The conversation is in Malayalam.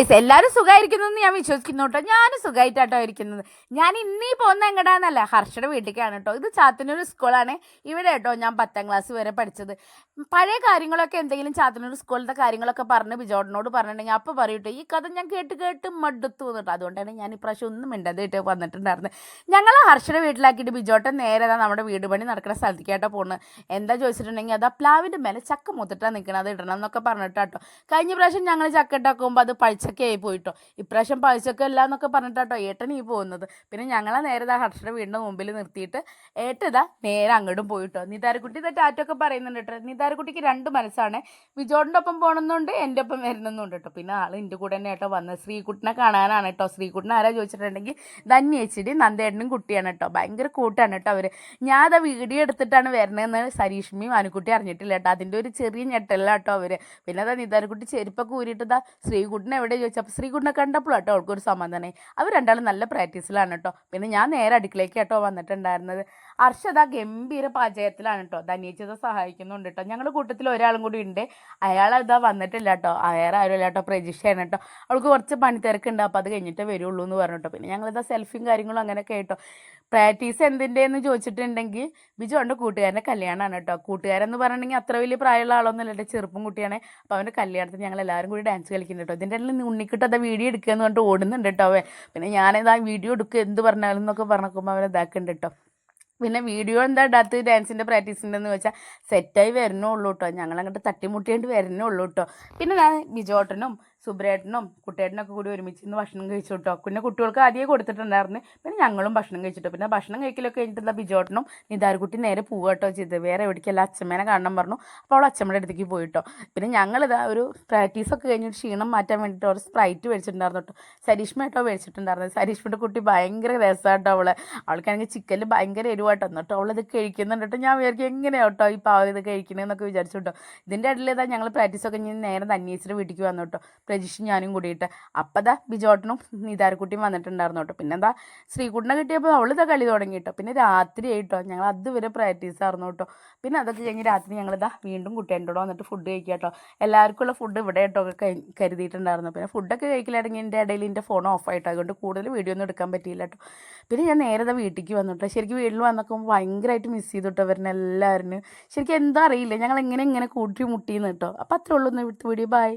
ഗൈസ് എല്ലാവരും സുഖമായിരിക്കുന്നു ഞാൻ വിശ്വസിക്കുന്നു കേട്ടോ. ഞാനും സുഖമായിട്ടാട്ടോ ഇരിക്കുന്നത്. ഞാൻ ഇന്നീ പോകുന്ന എങ്ങടാന്നല്ല, ഹർഷയുടെ വീട്ടിലേക്കാണ് കേട്ടോ. ഇത് ചാത്തന്നൂർ സ്കൂളാണ്. ഇവിടെ കേട്ടോ ഞാൻ 10ാം ക്ലാസ് വരെ പഠിച്ചത്. പഴയ കാര്യങ്ങളൊക്കെ എന്തെങ്കിലും ചാത്തന്നൂർ സ്കൂളിലത്തെ കാര്യങ്ങളൊക്കെ പറഞ്ഞ് ബിജോട്ടനോട് പറഞ്ഞിട്ടുണ്ടെങ്കിൽ അപ്പോൾ പറയൂട്ടോ ഈ കഥ ഞാൻ കേട്ട് മടുത്തു കേട്ടോ. അതുകൊണ്ടാണ് ഞാൻ ഇപ്രാവശ്യം ഒന്നും മിണ്ടാതെ വന്നിട്ടുണ്ടായിരുന്നത്. ഞങ്ങൾ ഹർഷയുടെ വീട്ടിലാക്കിയിട്ട് ബിജോട്ടൻ നേരെ നമ്മുടെ വീട് പണി നടക്കുന്ന സ്ഥലത്തേക്കാട്ടോ പോകുന്നത്. എന്താ ചോദിച്ചിട്ടുണ്ടെങ്കിൽ അതാ പ്ലാവിൻ്റെ മേലെ ചക്ക മൂത്തിട്ടാണ് നിൽക്കുന്നത്, അത് ഇടണം എന്നൊക്കെ പറഞ്ഞിട്ടാട്ടോ. കഴിഞ്ഞ പ്രാവശ്യം ഞങ്ങൾ ചക്ക ഉണ്ടാക്കുമ്പോൾ അത് പഴിച്ചൊക്കെ ആയി പോയിട്ടോ. ഇപ്രാവശ്യം പഴിച്ചൊക്കെ അല്ല എന്നൊക്കെ പറഞ്ഞിട്ടാട്ടോ ഏട്ടൻ ഈ പോകുന്നത്. പിന്നെ ഞങ്ങളെ നേരെ ഹർഷയുടെ വീടിൻ്റെ മുമ്പിൽ നിർത്തിയിട്ട് ഏട്ടതാ നേരെ അങ്ങോട്ടും പോയിട്ടോ. നിതാരക്കുട്ടി ഇതാ ടാറ്റൊക്കെ പറയുന്നുണ്ട് കേട്ടോ. നിതാരക്കുട്ടിക്ക് 2 മനസ്സാണ്. വിജോടിൻ്റെ ഒപ്പം പോകണമെന്നുണ്ട്, എൻ്റെ ഒപ്പം വരുന്നുണ്ട് കേട്ടോ. പിന്നെ ആൾ എൻ്റെ കൂടെ തന്നെ കേട്ടോ വന്നത്. ശ്രീകുട്ടനെ കാണാനാണ് കേട്ടോ. ശ്രീകുട്ടനെ ആരാ ചോദിച്ചിട്ടുണ്ടെങ്കിൽ ധന്യേച്ചിടി നന്ദേട്ടനും കുട്ടിയാണ് കേട്ടോ. ഭയങ്കര കൂട്ടാണ് കേട്ടോ അവർ. ഞാൻ അത് വീഡിയോ എടുത്തിട്ടാണ് വരുന്നതെന്ന് സരീഷ്മിയും അനുക്കുട്ടി അറിഞ്ഞിട്ടില്ല കേട്ടോ. അതിൻ്റെ ഒരു ചെറിയ ഞെട്ടല്ല കേട്ടോ അവർ. പിന്നെ അതാ നിതാരക്കുട്ടി ചെരുപ്പൊക്കെ ഊരിയിട്ടതാ ശ്രീകുട്ടനെ എവിടെ ചോദിച്ചു. അപ്പോൾ ശ്രീകുട്ടനെ കണ്ടപ്പോൾ കേട്ടോ അവൾക്കൊരു സമാധാനമായി. അവർ രണ്ടാളും നല്ല പ്രാക്ടീസിലാണ് കേട്ടോ. പിന്നെ ഞാൻ നേരെ അടുക്കളയ്ക്ക് കേട്ടോ വന്നിട്ടുണ്ടായിരുന്നത്. അർഷത ഗംഭീര പാചകത്തിലാണ് കേട്ടോ. ധന്യേച്ചത് സഹായിക്കുന്നുണ്ട് കേട്ടോ. ഞങ്ങളുടെ കൂട്ടത്തിൽ ഒരാളും കൂടി ഉണ്ട്. അയാളിതാ വന്നിട്ടില്ല കേട്ടോ. വേറെ ആരും ഇല്ല കേട്ടോ, പ്രജിഷയാണ് കേട്ടോ. അവൾക്ക് കുറച്ച് പണിത്തിരക്കുണ്ട്, അപ്പോൾ അത് കഴിഞ്ഞിട്ട് വരുള്ളൂ എന്ന് പറഞ്ഞു കേട്ടോ. പിന്നെ ഞങ്ങളിതാ സെൽഫിയും കാര്യങ്ങളും അങ്ങനെയൊക്കെ കേട്ടോ. പ്രാക്ടീസ് എന്തിൻ്റെയെന്ന് ചോദിച്ചിട്ടുണ്ടെങ്കിൽ ബിജുവിൻ്റെ കൂട്ടുകാരൻ്റെ കല്യാണമാണ് കേട്ടോ. കൂട്ടുകാരെന്ന് പറഞ്ഞിട്ടുണ്ടെങ്കിൽ അത്ര വലിയ പ്രായമുള്ള ആളൊന്നും അല്ല, ചെറുപ്പം കുട്ടിയാണ്. അപ്പോൾ അവൻ്റെ കല്യാണത്തിന് ഞങ്ങൾ എല്ലാവരും കൂടി ഡാൻസ് കളിക്കുന്നുണ്ട് കേട്ടോ. ഇതിൻ്റെ ഇടയിൽ ഉണ്ണിക്കിട്ട് അതാ വീഡിയോ എടുക്കുക എന്ന് പറഞ്ഞിട്ട് ഓടുന്നുണ്ട് കേട്ടോ അവൻ. പിന്നെ ഞാനിതാ വീഡിയോ എടുക്കുക എന്ത് പറഞ്ഞാലും എന്നൊക്കെ പറഞ്ഞേക്കുമ്പോൾ അവൻ ഇതാക്കുന്നുണ്ട് കേട്ടോ. പിന്നെ വീഡിയോ എന്താ ഇടാത്ത ഡാൻസിൻ്റെ പ്രാക്ടീസിൻ്റെ എന്ന് വെച്ചാൽ സെറ്റായി വരണുള്ളൂ കേട്ടോ. ഞങ്ങളങ്ങോട്ട് തട്ടിമുട്ടിയേണ്ടി വരണുള്ളൂ കേട്ടോ. പിന്നെ ഞാൻ ബിജോട്ടനും സുബ്രേട്ടനും കുട്ടേട്ടനൊക്കെ കൂടി ഒരുമിച്ച് ഇന്ന് ഭക്ഷണം കഴിച്ചു കേട്ടോ. പിന്നെ കുട്ടികൾക്ക് ആദ്യമേ കൊടുത്തിട്ടുണ്ടായിരുന്നു. പിന്നെ ഞങ്ങളും ഭക്ഷണം കഴിച്ചിട്ടു. പിന്നെ ഭക്ഷണം കഴിക്കലൊക്കെ കഴിഞ്ഞിട്ടുള്ള ബിജോട്ടനും നിതാരക്കുട്ടി നേരെ പോവുക കേട്ടോ ചെയ്ത്. വേറെ എവിടേക്കല്ല, അച്ഛമ്മേനെ കാണണം പറഞ്ഞു. അപ്പോൾ അവൾ അച്ഛമ്മയുടെ അടുത്തേക്ക് പോയിട്ടോ. പിന്നെ ഞങ്ങളിതാ ഒരു പ്രാക്ടീസൊക്കെ കഴിഞ്ഞിട്ട് ക്ഷീണം മാറ്റാൻ വേണ്ടിയിട്ട് ഒരു സ്പ്രൈറ്റ് മേടിച്ചിട്ടുണ്ടായിരുന്നു കേട്ടോ. സരീഷ്മ കേട്ടോ മേടിച്ചിട്ടുണ്ടായിരുന്നു. സരീഷ്മയുടെ കുട്ടി ഭയങ്കര രസമാട്ടോ. അവൾക്കാണെങ്കിൽ ചിക്കനിൽ ഭയങ്കര എരിവാട്ടോ. എന്നിട്ട് അവളത് കഴിക്കുന്നുണ്ട് കേട്ടോ. ഞാൻ വിചാരിക്കും എങ്ങനെയാണ് കേട്ടോ ഈ പാവം ഇത് കഴിക്കണമെന്നൊക്കെ വിചാരിച്ചു കേട്ടോ. ഇതിൻ്റെ ഇടയിൽ ഇതാ ഞങ്ങൾ പ്രാക്ടീസൊക്കെ കഴിഞ്ഞ് നേരെ ധന്യേച്ചിയുടെ വീട്ടിലേക്ക് വന്നു കേട്ടോ. പ്രജിഷും ഞാനും കൂടിയിട്ട്. അപ്പം ദാ ബിജോട്ടനും നിതാരക്കുട്ടിയും വന്നിട്ടുണ്ടായിരുന്നു കേട്ടോ. പിന്നെ എന്താ ശ്രീകുട്ടനെ കിട്ടിയപ്പോൾ അവളിതാ കളി തുടങ്ങി കേട്ടോ. പിന്നെ രാത്രി ആയിട്ടോ, ഞങ്ങൾ അതുവരെ പ്രാക്ടീസ് ആയിരുന്നു കേട്ടോ. പിന്നെ അതൊക്കെ കഴിഞ്ഞ് രാത്രി ഞങ്ങളിതാ വീണ്ടും കുട്ടേൻ്റെ കൂടെ വന്നിട്ട് ഫുഡ് കഴിക്കുക കേട്ടോ. എല്ലാവർക്കുള്ള ഫുഡ് ഇവിടെ കേട്ടോ കരുതിയിട്ടുണ്ടായിരുന്നു. പിന്നെ ഫുഡൊക്കെ കഴിക്കലാണെങ്കിൽ എൻ്റെ ഇടയിൽ എൻ്റെ ഫോൺ ഓഫായിട്ടോ. അതുകൊണ്ട് കൂടുതൽ വീഡിയോ ഒന്നും എടുക്കാൻ പറ്റിയില്ല കേട്ടോ. പിന്നെ ഞാൻ നേരെ വീട്ടിലേക്ക് വന്നു കേട്ടോ. ശരിക്കും വീട്ടിൽ വന്നപ്പോൾ ഭയങ്കരമായിട്ട് മിസ് ചെയ്തു കേട്ടോ അവരെ എല്ലാവരും. ശരിക്കും എന്താ അറിയില്ല, ഞങ്ങൾ എങ്ങനെ കൂട്ടി മുട്ടിയെന്ന് കേട്ടോ. അപ്പോൾ അത്രേ ഉള്ളൂ ഇന്ന് ഇവിടുത്തെ വീഡിയോ. ബൈ.